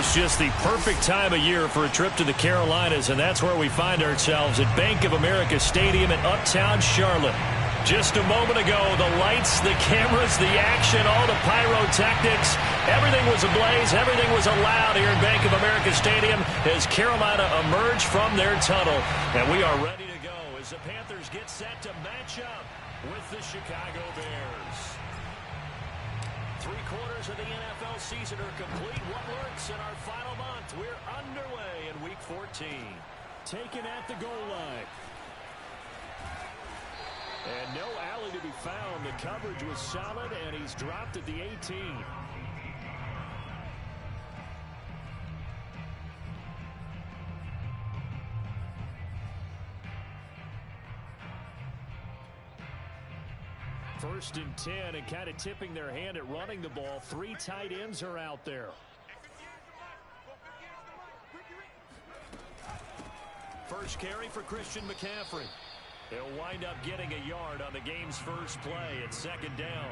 It's just the perfect time of year for a trip to the Carolinas, and that's where we find ourselves at Bank of America Stadium in Uptown Charlotte. Just a moment ago, the lights, the cameras, the action, all the pyrotechnics, everything was ablaze, everything was allowed here at Bank of America Stadium as Carolina emerged from their tunnel. And we are ready to go as the Panthers get set to match up with the Chicago Bears. 3/4 of the NFL season are complete. What works in our final month? We're underway in Week 14. Taken at the goal line. And no alley to be found. The coverage was solid, and he's dropped at the 18. First and 10, and kind of tipping their hand at running the ball. 3 tight ends are out there. First carry for Christian McCaffrey. He'll wind up getting a yard on the game's first play at second down.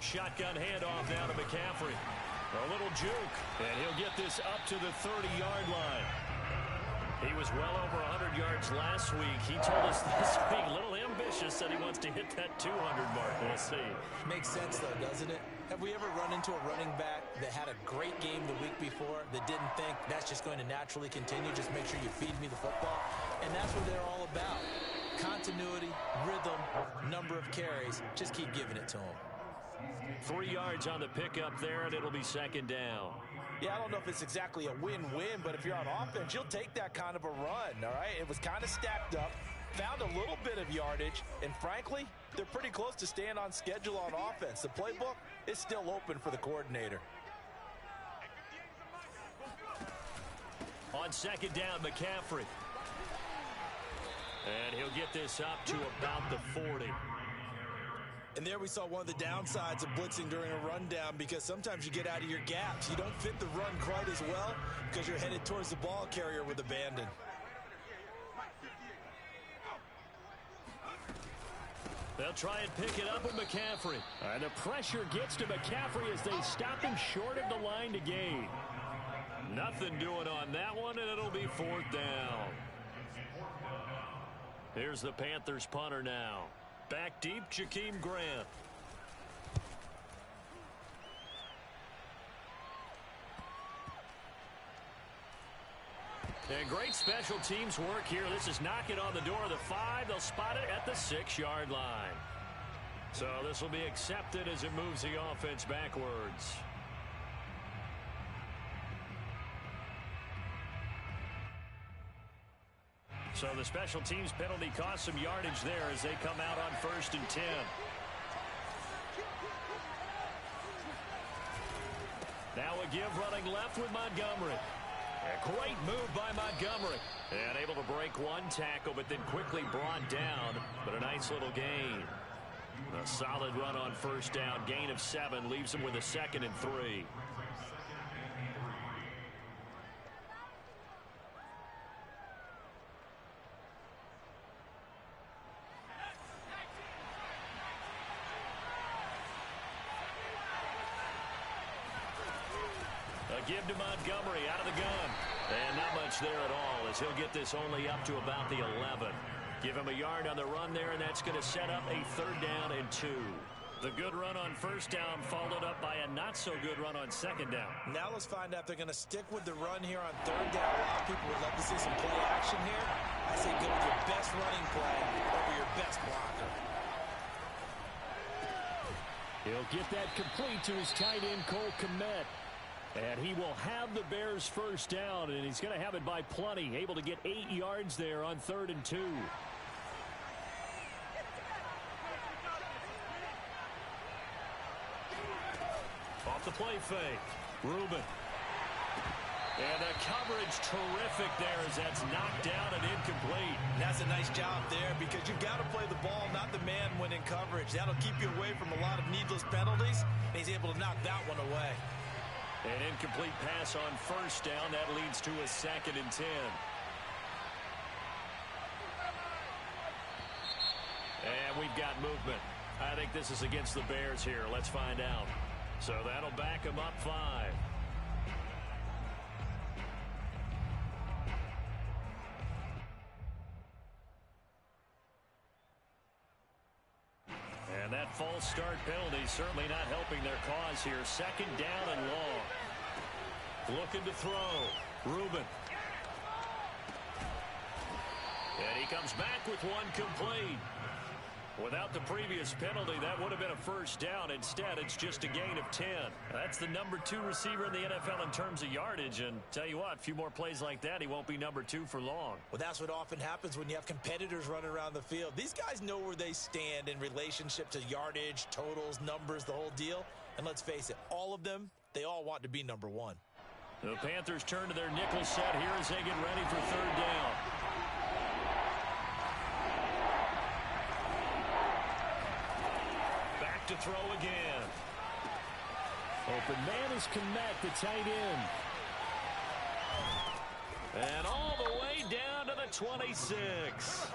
Shotgun handoff now to McCaffrey. A little juke, and he'll get this up to the 30-yard line. He was well over 100 yards last week. He told us this week, a little ambitious, that he wants to hit that 200 mark. We'll see. Makes sense, though, doesn't it? Have we ever run into a running back that had a great game the week before that didn't think that's just going to naturally continue? Just make sure you feed me the football. And that's what they're all about. Continuity, rhythm, number of carries. Just keep giving it to them. 3 yards on the pickup there, and it'll be second down. Yeah, I don't know if it's exactly a win-win, but if you're on offense, you'll take that kind of a run, all right? It was kind of stacked up, found a little bit of yardage, and frankly, they're pretty close to staying on schedule on offense. The playbook is still open for the coordinator. On second down, McCaffrey. And he'll get this up to about the 40. And there we saw one of the downsides of blitzing during a rundown, because sometimes you get out of your gaps. You don't fit the run quite as well because you're headed towards the ball carrier with abandon. They'll try and pick it up with McCaffrey. And the pressure gets to McCaffrey as they stop him short of the line to gain. Nothing doing on that one, and it'll be 4th down. Here's the Panthers punter now. Back deep, Jakeem Grant. And great special teams work here. This is knocking on the door of the 5. They'll spot it at the 6-yard line. So this will be accepted as it moves the offense backwards. So the special teams penalty cost some yardage there as they come out on 1st and 10. Now a give running left with Montgomery. A great move by Montgomery. And able to break one tackle, but then quickly brought down. But a nice little gain. A solid run on 1st down. Gain of 7 leaves him with a 2nd and 3. Give to Montgomery out of the gun. And not much there at all as he'll get this only up to about the 11. Give him a yard on the run there, and that's going to set up a 3rd down and 2. The good run on 1st down followed up by a not-so-good run on 2nd down. Now let's find out if they're going to stick with the run here on 3rd down. A lot of people would love to see some play action here. I say go with your best running play over your best blocker. He'll get that complete to his tight end, Cole Kmet. And he will have the Bears 1st down, and he's going to have it by plenty. Able to get 8 yards there on 3rd and 2. Off the play fake. Rubin. And the coverage terrific there as that's knocked down and incomplete. That's a nice job there because you've got to play the ball, not the man when in coverage. That'll keep you away from a lot of needless penalties, and he's able to knock that one away. An incomplete pass on 1st down. That leads to a 2nd and 10. And we've got movement. I think this is against the Bears here. Let's find out. So that'll back them up 5. And that false start penalty certainly not helping their cause here. 2nd down and long. Looking to throw. Reuben. And he comes back with one complete. Without the previous penalty, that would have been a 1st down. Instead, it's just a gain of 10. That's the number 2 receiver in the NFL in terms of yardage. And tell you what, a few more plays like that, he won't be number 2 for long. Well, that's what often happens when you have competitors running around the field. These guys know where they stand in relationship to yardage, totals, numbers, the whole deal. And let's face it, all of them, they all want to be number 1. The Panthers turn to their nickel set here as they get ready for 3rd down. To throw again. Open man is Kmet, the tight end. And all the way down to the 26.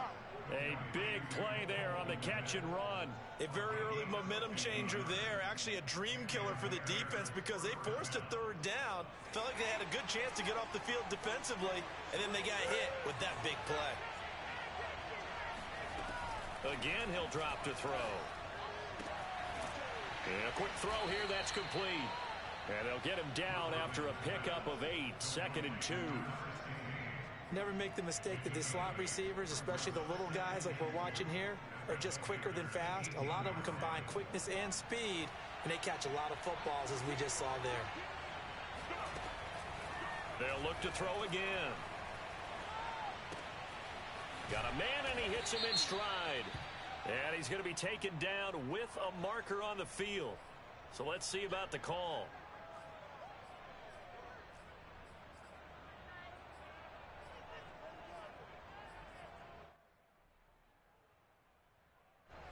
A big play there on the catch and run. A very early momentum changer there. Actually a dream killer for the defense because they forced a 3rd down. Felt like they had a good chance to get off the field defensively, and then they got hit with that big play. Again, he'll drop to throw. And a quick throw here, that's complete. And they'll get him down after a pickup of 8, 2nd and 2. Never make the mistake that the slot receivers, especially the little guys like we're watching here, are just quicker than fast. A lot of them combine quickness and speed, and they catch a lot of footballs, as we just saw there. They'll look to throw again. Got a man, and he hits him in stride. And he's going to be taken down with a marker on the field. So let's see about the call.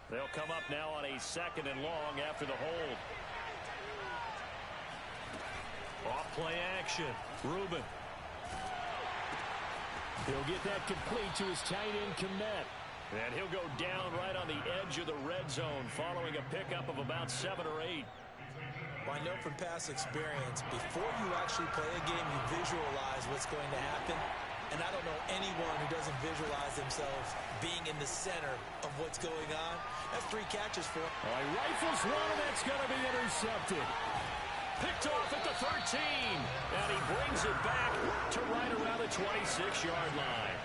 They'll come up now on a 2nd and long after the hold. Off play action. Reuben. He'll get that complete to his tight end, Kmet. And he'll go down right on the edge of the red zone following a pickup of about 7 or 8. Well, I know from past experience, before you actually play a game, you visualize what's going to happen. And I don't know anyone who doesn't visualize themselves being in the center of what's going on. That's 3 catches for him. All right, rifles one, and that's going to be intercepted. Picked off at the 13. And he brings it back to right around the 26-yard line.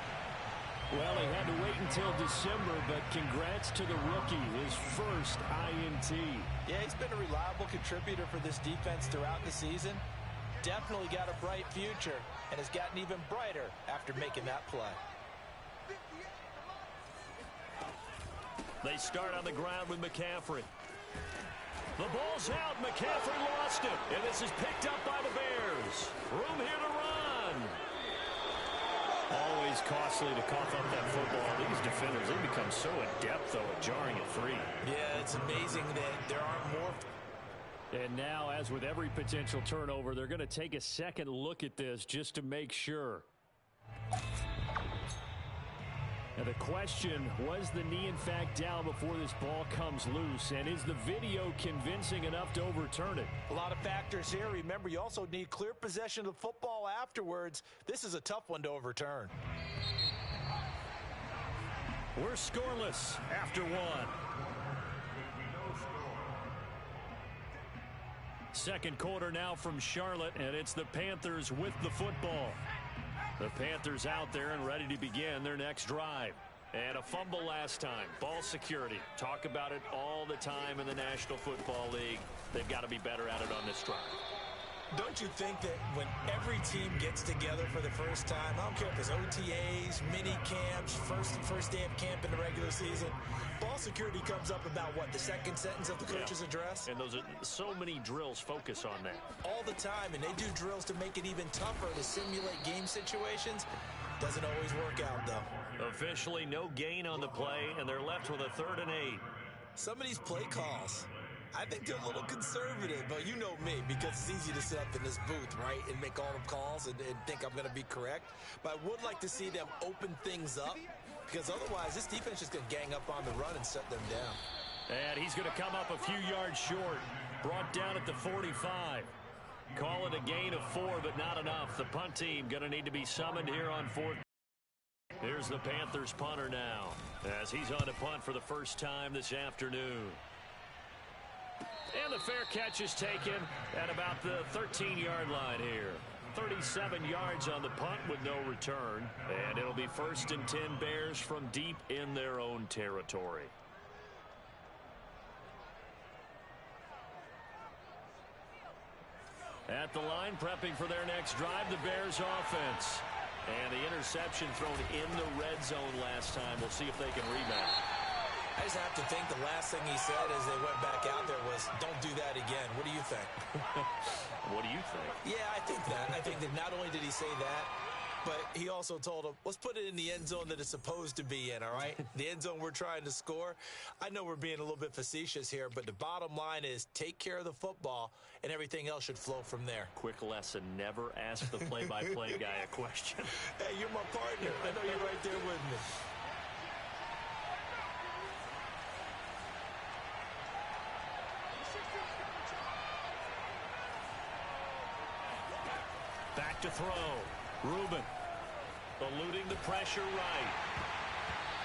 Well, he had to wait until December, but congrats to the rookie, his first INT. Yeah, he's been a reliable contributor for this defense throughout the season. Definitely got a bright future, and has gotten even brighter after making that play. They start on the ground with McCaffrey. The ball's out. McCaffrey lost it, and this is picked up by the Bears. Room here to run. Always costly to cough up that football. These defenders, they become so adept, though, at jarring it free. Yeah, it's amazing that there aren't more. And now, as with every potential turnover, they're going to take a second look at this just to make sure. Now the question, was the knee in fact down before this ball comes loose? And is the video convincing enough to overturn it? A lot of factors here. Remember, you also need clear possession of the football afterwards. This is a tough one to overturn. We're scoreless after 1. Second quarter now from Charlotte, and it's the Panthers with the football. The Panthers out there and ready to begin their next drive. And a fumble last time. Ball security. Talk about it all the time in the National Football League. They've got to be better at it on this drive. Don't you think that when every team gets together for the first time, I don't care if it's OTAs, mini camps, first day of camp in the regular season, ball security comes up about what, the second sentence of the coach's address? And those are so many drills focus on that. All the time, and they do drills to make it even tougher to simulate game situations. Doesn't always work out, though. Officially no gain on the play, and they're left with a 3rd and 8. Some of these play calls, I think they're a little conservative, but you know me, because it's easy to sit up in this booth, right, and make all the calls and think I'm going to be correct. But I would like to see them open things up because otherwise this defense is going to gang up on the run and set them down. And he's going to come up a few yards short. Brought down at the 45. Call it a gain of 4, but not enough. The punt team going to need to be summoned here on 4th. Here's the Panthers punter now, as he's on to punt for the first time this afternoon. And the fair catch is taken at about the 13-yard line here. 37 yards on the punt with no return. And it'll be 1st and 10 Bears from deep in their own territory. At the line, prepping for their next drive, the Bears offense. And the interception thrown in the red zone last time. We'll see if they can rebound. I just have to think the last thing he said as they went back out there was, don't do that again. What do you think? What do you think? Yeah, I think that. I think that not only did he say that, but he also told him, let's put it in the end zone that it's supposed to be in, all right? The end zone we're trying to score. I know we're being a little bit facetious here, but the bottom line is take care of the football, and everything else should flow from there. Quick lesson, never ask the play-by-play guy a question. Hey, you're my partner. I know you're right there with me. Back to throw. Reuben eluding the pressure right.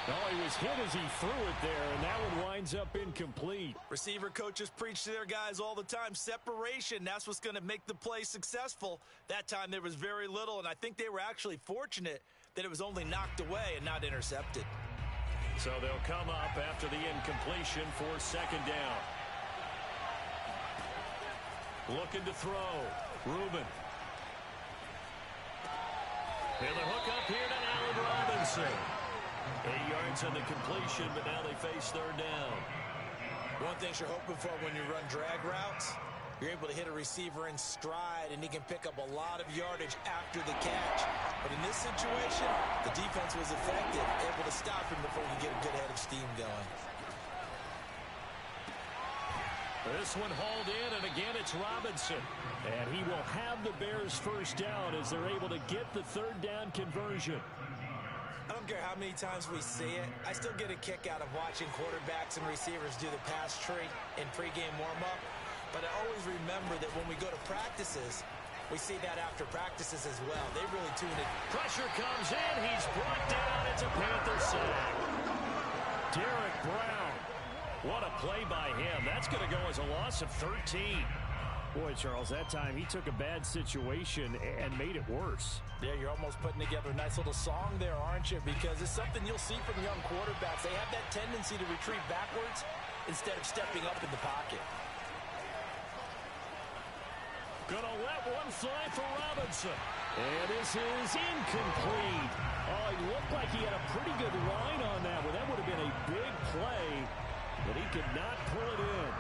Oh, he was hit as he threw it there, and that one winds up incomplete. Receiver coaches preach to their guys all the time. Separation, that's what's going to make the play successful. That time there was very little, and I think they were actually fortunate that it was only knocked away and not intercepted. So they'll come up after the incompletion for 2nd down. Looking to throw. Reuben. And the hook up here to Allen Robinson. 8 yards on the completion, but now they face 3rd down. One thing you're hoping for when you run drag routes, you're able to hit a receiver in stride, and he can pick up a lot of yardage after the catch. But in this situation, the defense was effective, able to stop him before he could get a good head of steam going. This one hauled in, and again it's Robinson. And he will have the Bears 1st down as they're able to get the 3rd down conversion. I don't care how many times we see it. I still get a kick out of watching quarterbacks and receivers do the pass tree in pregame warm-up. But I always remember that when we go to practices, we see that after practices as well. They really tune it. Pressure comes in. He's brought down. It's a Panther sack. Derek Brown. What a play by him. That's going to go as a loss of 13. Boy, Charles, that time he took a bad situation and made it worse. Yeah, you're almost putting together a nice little song there, aren't you? Because it's something you'll see from young quarterbacks. They have that tendency to retreat backwards instead of stepping up in the pocket. Gonna let one fly for Robinson. And this is incomplete. Oh, he looked like he had a pretty good line on that one. That would have been a big play, but he could not pull it in.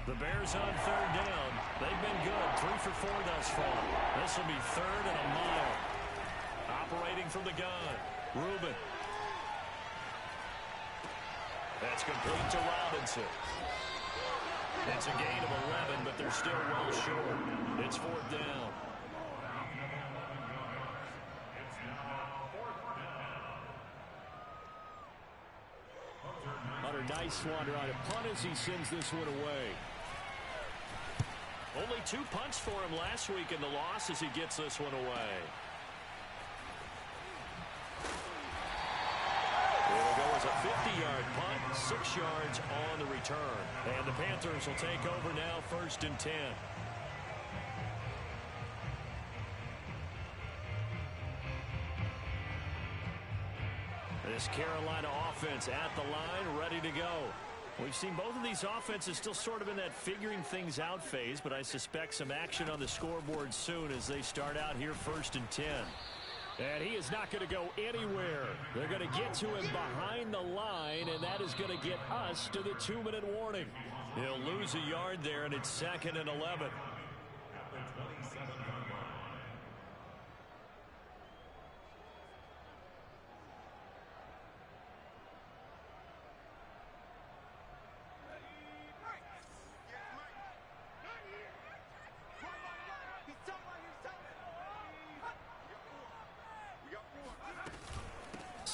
The Bears on 3rd down. They've been good. 3 for 4 thus far. This will be 3rd and a mile. Operating from the gun. Reuben. That's complete to Robinson. It's a gain of 11, but they're still well short. It's 4th down. Hunter, nice wander on a punt as he sends this one away. Only 2 punts for him last week in the loss as he gets this one away. It'll go as a 50-yard punt, 6 yards on the return. And the Panthers will take over now, 1st and 10. This Carolina offense at the line, ready to go. We've seen both of these offenses still sort of in that figuring things out phase, but I suspect some action on the scoreboard soon as they start out here 1st and 10. And he is not going to go anywhere. They're going to get to him behind the line, and that is going to get us to the 2-minute warning. He'll lose a yard there, and it's 2nd and 11.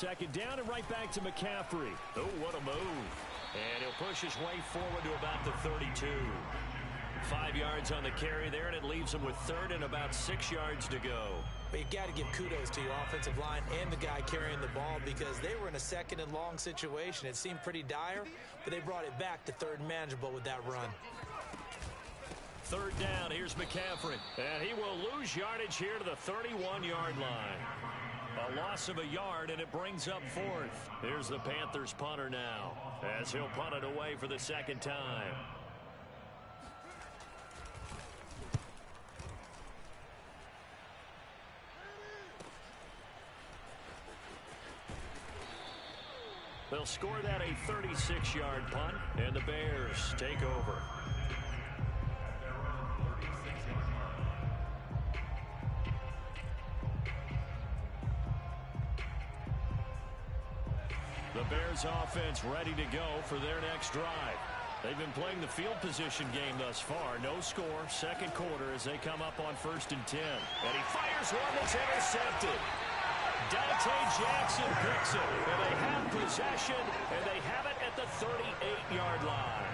second down and right back to McCaffrey. Oh, what a move. And he'll push his way forward to about the 32. 5 yards on the carry there, and it leaves him with third and about 6 yards to go. But you've got to give kudos to your offensive line and the guy carrying the ball because they were in a second and long situation. It seemed pretty dire, but they brought it back to third and manageable with that run. Third down, here's McCaffrey. And he will lose yardage here to the 31-yard line. A loss of a yard, and it brings up fourth. Here's the Panthers punter now, as he'll punt it away for the second time. They'll score that a 36-yard punt, and the Bears take over. The Bears offense ready to go for their next drive. They've been playing the field position game thus far. No score, second quarter as they come up on 1st and 10. And he fires one that's intercepted. Dante Jackson picks it, and they have possession, and they have it at the 38-yard line.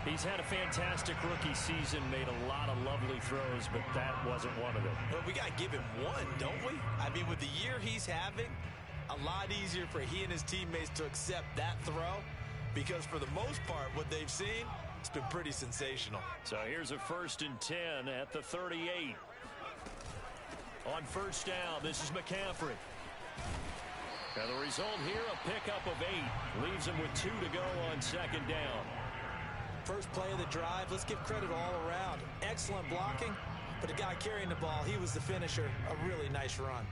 He's had a fantastic rookie season, made a lot of lovely throws, but that wasn't one of them. Well, we got to give him one, don't we? I mean, with the year he's having, a lot easier for he and his teammates to accept that throw because for the most part, what they've seen, it's been pretty sensational. So here's a 1st and 10 at the 38. On first down, this is McCaffrey. And the result here, a pickup of 8. Leaves him with 2 to go on second down. First play of the drive, let's give credit all around. Excellent blocking, but the guy carrying the ball, he was the finisher. A really nice run.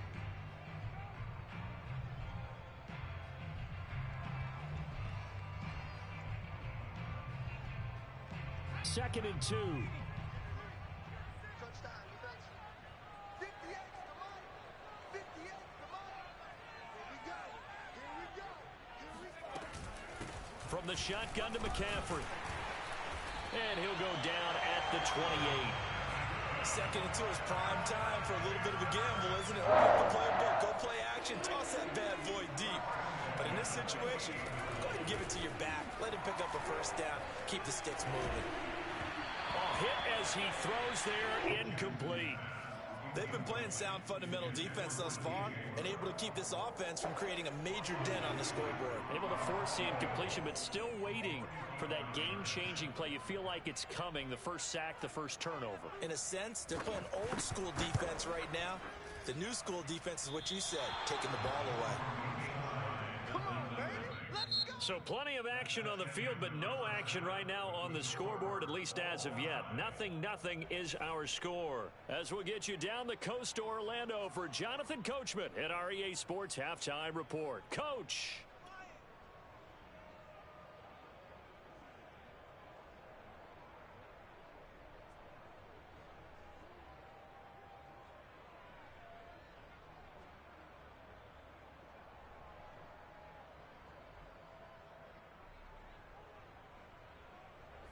Second and 2. From the shotgun to McCaffrey. And he'll go down at the 28. Second and 2 is prime time for a little bit of a gamble, isn't it? Open up the playbook, go play action, toss that bad boy deep. But in this situation, go ahead and give it to your back. Let him pick up a first down. Keep the sticks moving. Hit as he throws there, incomplete. They've been playing sound fundamental defense thus far and able to keep this offense from creating a major dent on the scoreboard. Able to force the incompletion, but still waiting for that game-changing play. You feel like it's coming, the first sack, the first turnover. In a sense, they're playing old school defense right now. The new school defense is what you said, taking the ball away. Come on, baby. Let's go. So plenty of action on the field, but no action right now on the scoreboard, at least as of yet. 0-0 is our score. As we'll get you down the coast to Orlando for Jonathan Coachman at our EA Sports Halftime Report. Coach.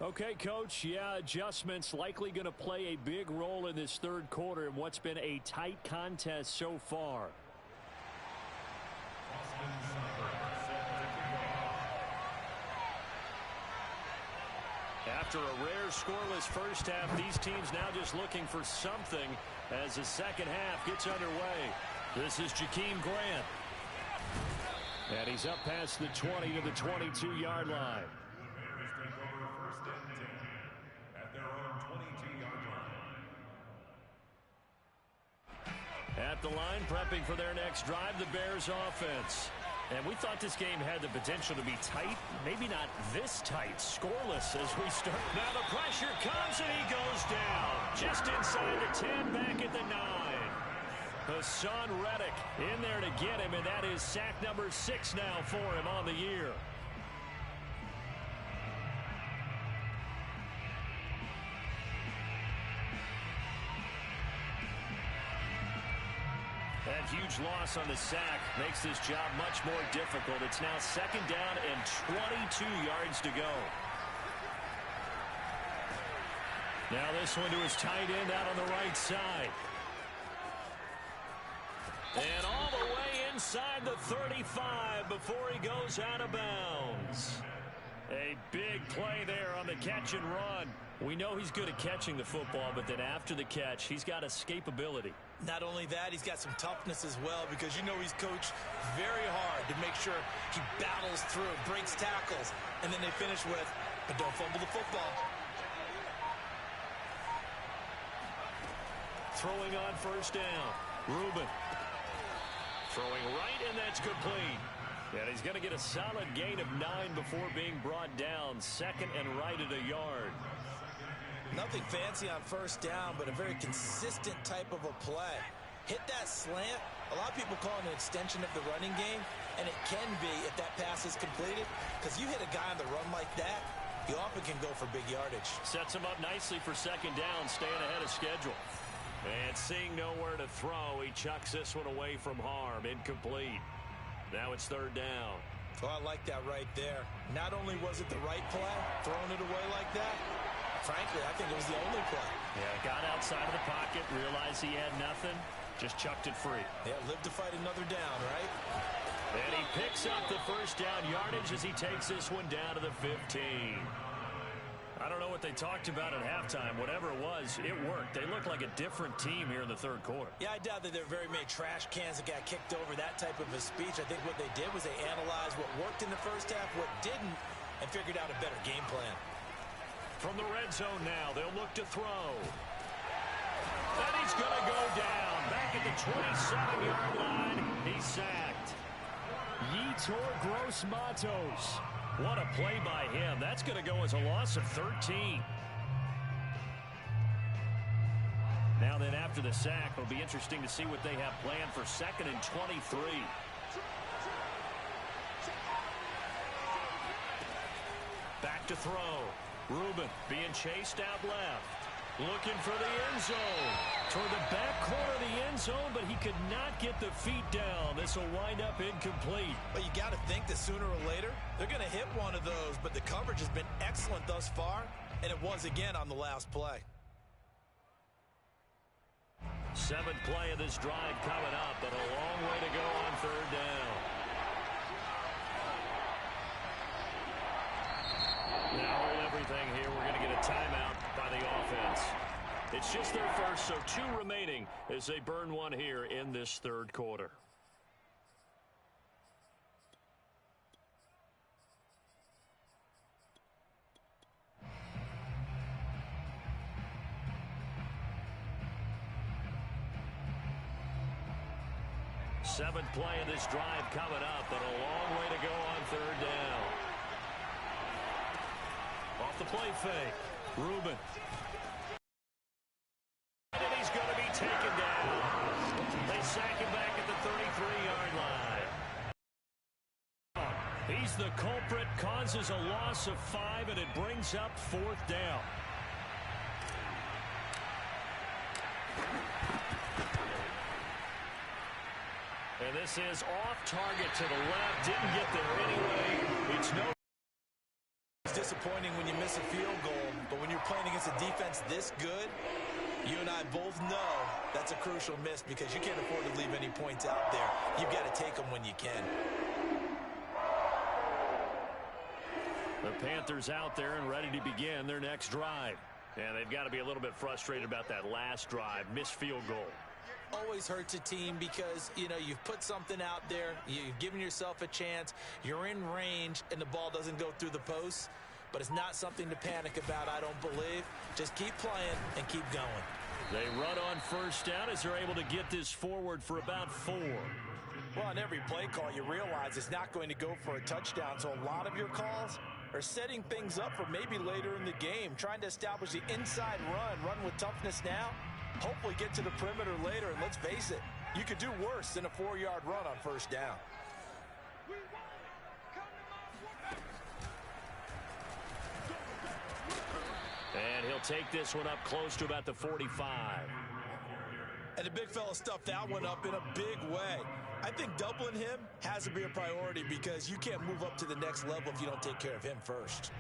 Okay, Coach, yeah, adjustments likely going to play a big role in this third quarter in what's been a tight contest so far. After a rare scoreless first half, these teams now just looking for something as the second half gets underway. This is Jakeem Grant. And he's up past the 20 to the 22-yard line. At the line, prepping for their next drive, the Bears offense. And we thought this game had the potential to be tight. Maybe not this tight. Scoreless as we start. Now the pressure comes and he goes down. Just inside the 10, back at the 9. Hassan Reddick in there to get him, and that is sack number 6 now for him on the year. That huge loss on the sack makes this job much more difficult. It's now second down and 22 yards to go. Now this one to his tight end out on the right side. And all the way inside the 35 before he goes out of bounds. A big play there on the catch and run. We know he's good at catching the football, but then after the catch, he's got escapability. Not only that, he's got some toughness as well, because you know he's coached very hard to make sure he battles through, breaks tackles, and then they finish with, but don't fumble the football. Throwing on first down. Reuben. Throwing right, and that's complete. And he's going to get a solid gain of 9 before being brought down. Second and right at a yard. Nothing fancy on first down, but a very consistent type of a play. Hit that slant. A lot of people call it an extension of the running game, and it can be if that pass is completed, because you hit a guy on the run like that, he often can go for big yardage. Sets him up nicely for second down, staying ahead of schedule. And seeing nowhere to throw, he chucks this one away from harm. Incomplete. Now it's third down. Oh, I like that right there. Not only was it the right play, throwing it away like that, frankly, I think it was the only play. Yeah, got outside of the pocket, realized he had nothing, just chucked it free. Yeah, live to fight another down, right? And he picks up the first down yardage as he takes this one down to the 15. I don't know what they talked about at halftime. Whatever it was, it worked. They look like a different team here in the third quarter. Yeah, I doubt that there are very many trash cans that got kicked over, that type of a speech. I think what they did was they analyzed what worked in the first half, what didn't, and figured out a better game plan. From the red zone now, they'll look to throw. And he's going to go down. Back at the 27-yard line, he's sacked. Yetur Gross-Matos. What a play by him. That's going to go as a loss of 13. Now then, after the sack, it'll be interesting to see what they have planned for second and 23. Back to throw. Reuben being chased out left. Looking for the end zone. Toward the back corner of the end zone, but he could not get the feet down. This will wind up incomplete. But you got to think that sooner or later, they're going to hit one of those. But the coverage has been excellent thus far, and it was again on the last play. Seventh play of this drive coming up, but a long way to go on third down. Now hold everything here. We're going to get a timeout by the offense. It's just their first, so 2 remaining as they burn one here in this third quarter. Seventh play of this drive coming up, but a long way to go on third down. Off the play fake. Reuben. And he's going to be taken down. They sack him back at the 33-yard line. He's the culprit, causes a loss of 5, and it brings up fourth down. And this is off target to the left. Didn't get there anyway. It's no. It's disappointing when you miss a field goal, but when you're playing against a defense this good, you and I both know that's a crucial miss because you can't afford to leave any points out there. You've got to take them when you can. The Panthers out there and ready to begin their next drive. And they've got to be a little bit frustrated about that last drive, missed field goal. Always hurts a team because, you know, you've put something out there, you've given yourself a chance, you're in range, and the ball doesn't go through the posts. But it's not something to panic about, I don't believe. Just keep playing and keep going. They run on first down as they're able to get this forward for about 4. Well, on every play call, you realize it's not going to go for a touchdown, so a lot of your calls are setting things up for maybe later in the game, trying to establish the inside run with toughness now. Hopefully get to the perimeter later, and let's face it, you could do worse than a 4-yard run on first down. And he'll take this one up close to about the 45. And the big fella stuffed that one up in a big way. I think doubling him has to be a priority because you can't move up to the next level if you don't take care of him first.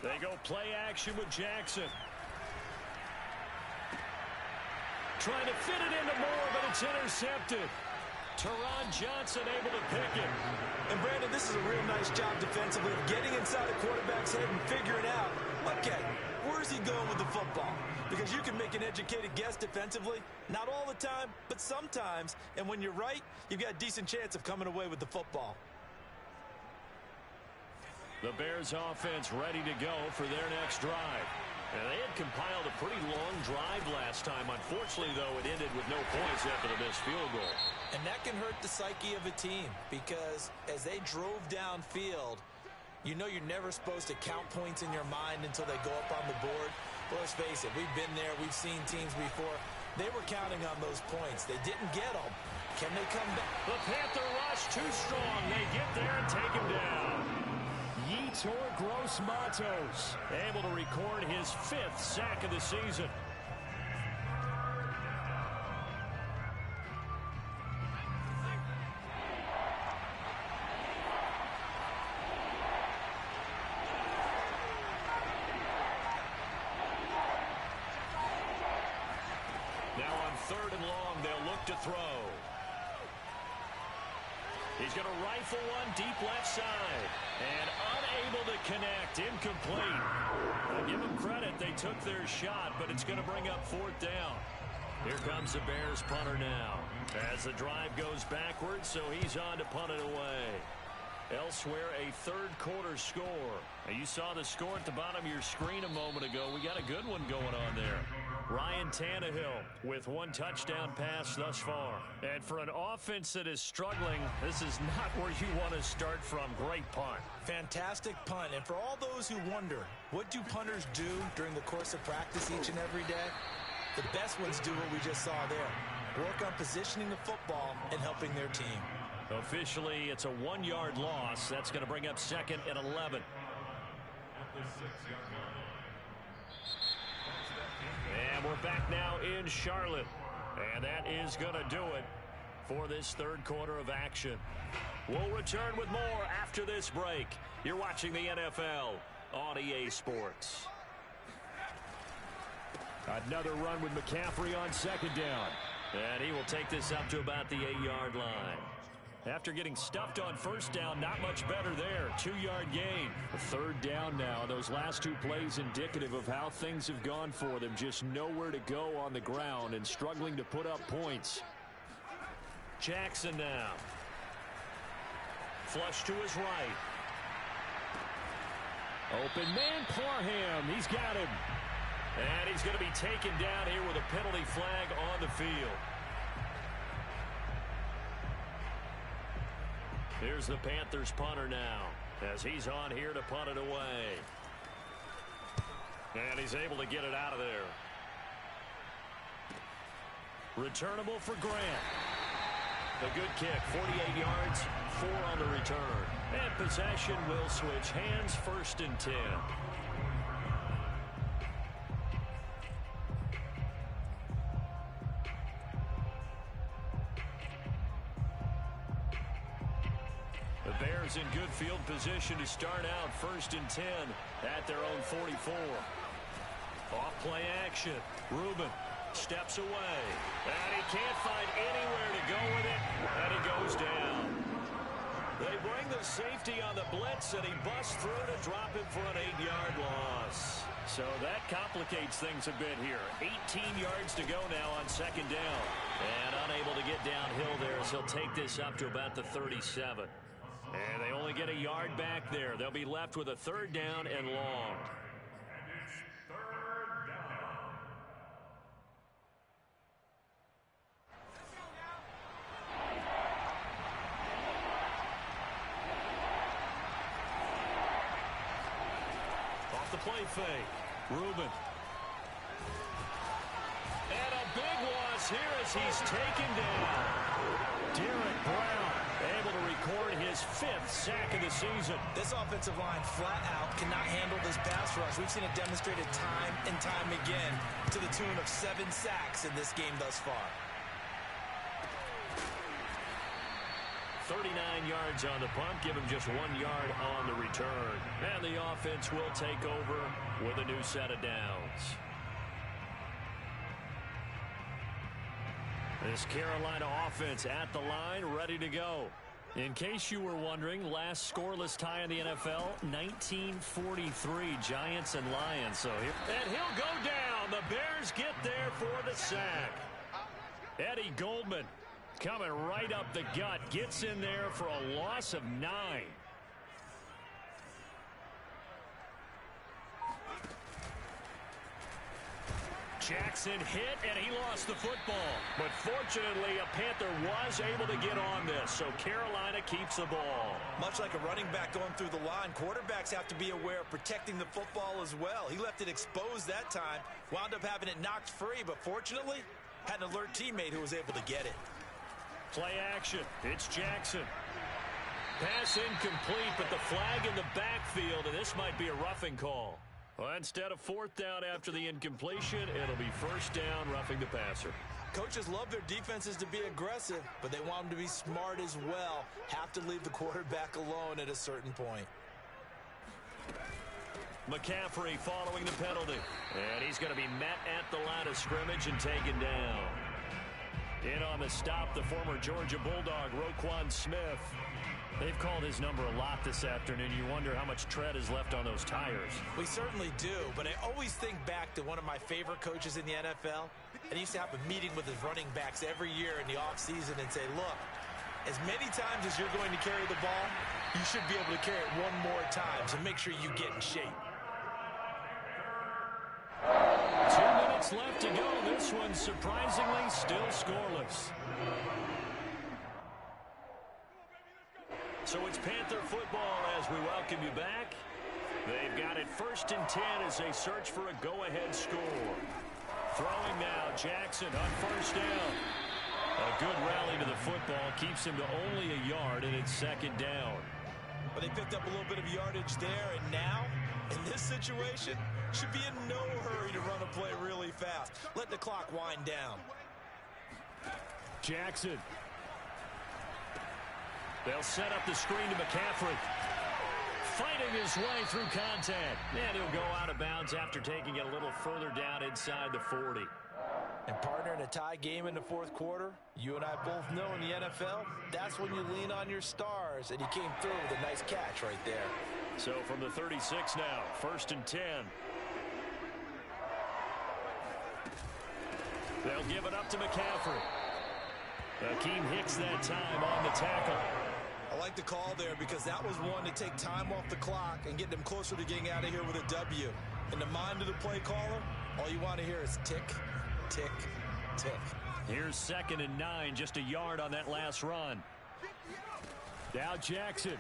They go play action with Jackson. Trying to fit it into Moore, but it's intercepted. Teron Johnson able to pick it. And, Brandon, this is a real nice job defensively of getting inside the quarterback's head and figuring out, okay, where's he going with the football? Because you can make an educated guess defensively. Not all the time, but sometimes. And when you're right, you've got a decent chance of coming away with the football. The Bears offense ready to go for their next drive. And they had compiled a pretty long drive last time. Unfortunately, though, it ended with no points after the missed field goal. And that can hurt the psyche of a team because as they drove downfield, you know you're never supposed to count points in your mind until they go up on the board. But let's face it, we've been there. We've seen teams before. They were counting on those points. They didn't get them. Can they come back? The Panther rush too strong. They get there and take him down. Yetur Gross-Matos able to record his 5th sack of the season. Now on 3rd and long, they'll look to throw. He's going to rifle one deep left side. And unable to connect. Incomplete. I'll give them credit. They took their shot, but it's going to bring up 4th down. Here comes the Bears punter now. As the drive goes backwards, so he's on to punt it away. Elsewhere, a 3rd quarter score. Now, you saw the score at the bottom of your screen a moment ago. We got a good one going on there. Ryan Tannehill with 1 touchdown pass thus far. And for an offense that is struggling, this is not where you want to start from. Great punt. Fantastic punt. And for all those who wonder, what do punters do during the course of practice each and every day? The best ones do what we just saw there. Work on positioning the football and helping their team. Officially, it's a 1-yard loss. That's going to bring up 2nd and 11. And we're back now in Charlotte. And that is going to do it for this 3rd quarter of action. We'll return with more after this break. You're watching the NFL on EA Sports. Another run with McCaffrey on 2nd down. And he will take this up to about the 8-yard line. After getting stuffed on 1st down, not much better there. 2-yard gain. A 3rd down now. Those last 2 plays indicative of how things have gone for them. Just nowhere to go on the ground and struggling to put up points. Jackson now. Flush to his right. Open man, Parham. He's got him. And he's going to be taken down here with a penalty flag on the field. Here's the Panthers punter now as he's on here to punt it away. And he's able to get it out of there. Returnable for Grant. A good kick, 48 yards, 4 on the return. And possession will switch hands, 1st and 10. Bears in good field position to start out 1st and 10 at their own 44. Off play action. Reuben steps away. And he can't find anywhere to go with it. And he goes down. They bring the safety on the blitz and he busts through to drop him for an 8-yard loss. So that complicates things a bit here. 18 yards to go now on 2nd down. And unable to get downhill there as he'll take this up to about the 37. And they only get a yard back there. They'll be left with a 3rd down and long. Off the play fake. Reuben. And a big loss here as he's taken down. Derek Brown able to record his 5th sack of the season. This offensive line flat out cannot handle this pass rush. We've seen it demonstrated time and time again to the tune of 7 sacks in this game thus far. 39 yards on the punt. Give him just 1 yard on the return. And the offense will take over with a new set of downs. This Carolina offense at the line, ready to go. In case you were wondering, last scoreless tie in the NFL, 1943, Giants and Lions. And he'll go down. The Bears get there for the sack. Eddie Goldman coming right up the gut, gets in there for a loss of 9. Jackson hit, and he lost the football. But fortunately, a Panther was able to get on this, so Carolina keeps the ball. Much like a running back going through the line, quarterbacks have to be aware of protecting the football as well. He left it exposed that time, wound up having it knocked free, but fortunately, had an alert teammate who was able to get it. Play action. It's Jackson. Pass incomplete, but the flag in the backfield, and this might be a roughing call. Well, instead of fourth down after the incompletion, it'll be first down, roughing the passer. Coaches love their defenses to be aggressive, but they want them to be smart as well. Have to leave the quarterback alone at a certain point. McCaffrey following the penalty. And he's going to be met at the line of scrimmage and taken down. In on the stop, the former Georgia Bulldog, Roquan Smith. They've called his number a lot this afternoon. You wonder how much tread is left on those tires. We certainly do, but I always think back to one of my favorite coaches in the NFL. And he used to have a meeting with his running backs every year in the offseason and say, look, as many times as you're going to carry the ball, you should be able to carry it one more time, so make sure you get in shape. 2 minutes left to go. This one surprisingly still scoreless. So it's Panther football as we welcome you back. They've got it 1st and 10 as they search for a go-ahead score. Throwing now, Jackson on first down. A good rally to the football keeps him to only a yard, and it's 2nd down. But they picked up a little bit of yardage there, and now, in this situation, should be in no hurry to run a play really fast. Let the clock wind down. Jackson. They'll set up the screen to McCaffrey. Fighting his way through contact. And he'll go out of bounds after taking it a little further down inside the 40. And partner, in a tie game in the 4th quarter, you and I both know in the NFL, that's when you lean on your stars. And he came through with a nice catch right there. So from the 36 now, 1st and 10. They'll give it up to McCaffrey. Akeem Hicks that time on the tackle. I like the call there because that was one to take time off the clock and get them closer to getting out of here with a W. In the mind of the play caller, all you want to hear is tick, tick, tick. Here's 2nd and 9, just a yard on that last run. Now Jackson.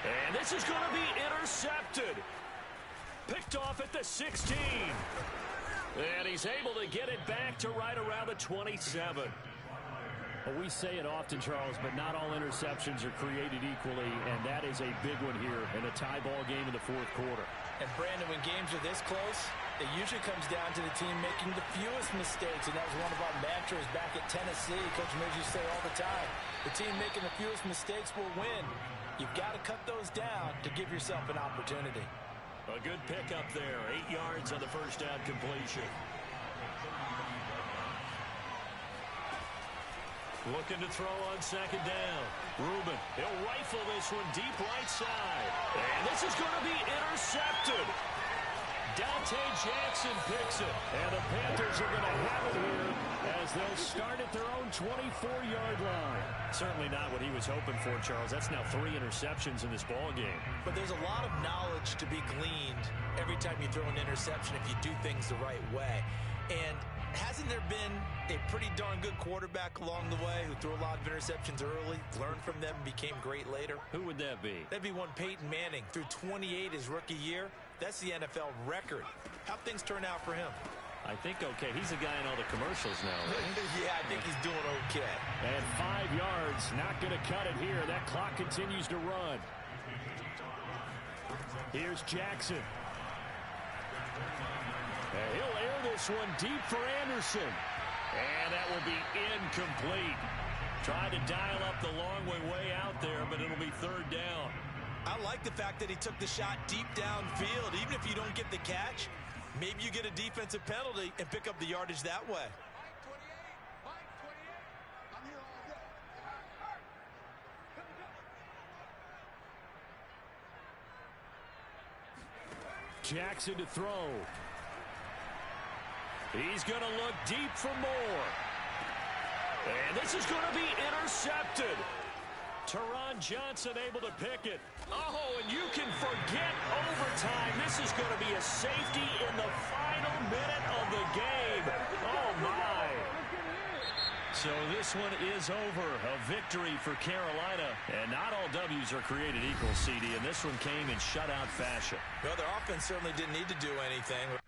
And this is going to be intercepted. Picked off at the 16. And he's able to get it back to right around the 27. Well, we say it often, Charles, but not all interceptions are created equally, and that is a big one here in a tie ball game in the 4th quarter. And, Brandon, when games are this close, it usually comes down to the team making the fewest mistakes, and that was one of our mantras back at Tennessee. Coach Midge used to say all the time, the team making the fewest mistakes will win. You've got to cut those down to give yourself an opportunity. A good pickup there, 8 yards on the first down completion. Looking to throw on 2nd down. Rubin, he'll rifle this one deep right side. And this is going to be intercepted. Dante Jackson picks it. And the Panthers are going to have it here as they'll start at their own 24-yard line. Certainly not what he was hoping for, Charles. That's now 3 interceptions in this ball game. But there's a lot of knowledge to be gleaned every time you throw an interception if you do things the right way. And hasn't there been a pretty darn good quarterback along the way who threw a lot of interceptions early, learned from them, and became great later? Who would that be? That'd be one Peyton Manning. Threw 28 his rookie year. That's the NFL record. How'd things turn out for him? I think okay. He's the guy in all the commercials now, right? Yeah, I think he's doing okay. And 5 yards, not going to cut it here. That clock continues to run. Here's Jackson. And he'll air this one deep for Anderson. And that will be incomplete. Tried to dial up the long way out there, but it'll be 3rd I like the fact that he took the shot deep downfield. Even if you don't get the catch, maybe you get a defensive penalty and pick up the yardage that way. I'm here all day. Jackson to throw. He's going to look deep for more. And this is going to be intercepted. Teron Johnson able to pick it. Oh, and you can forget overtime. This is going to be a safety in the final minute of the game. Oh, my. So this one is over. A victory for Carolina. And not all W's are created equal, CD, and this one came in shutout fashion. Well, their offense certainly didn't need to do anything.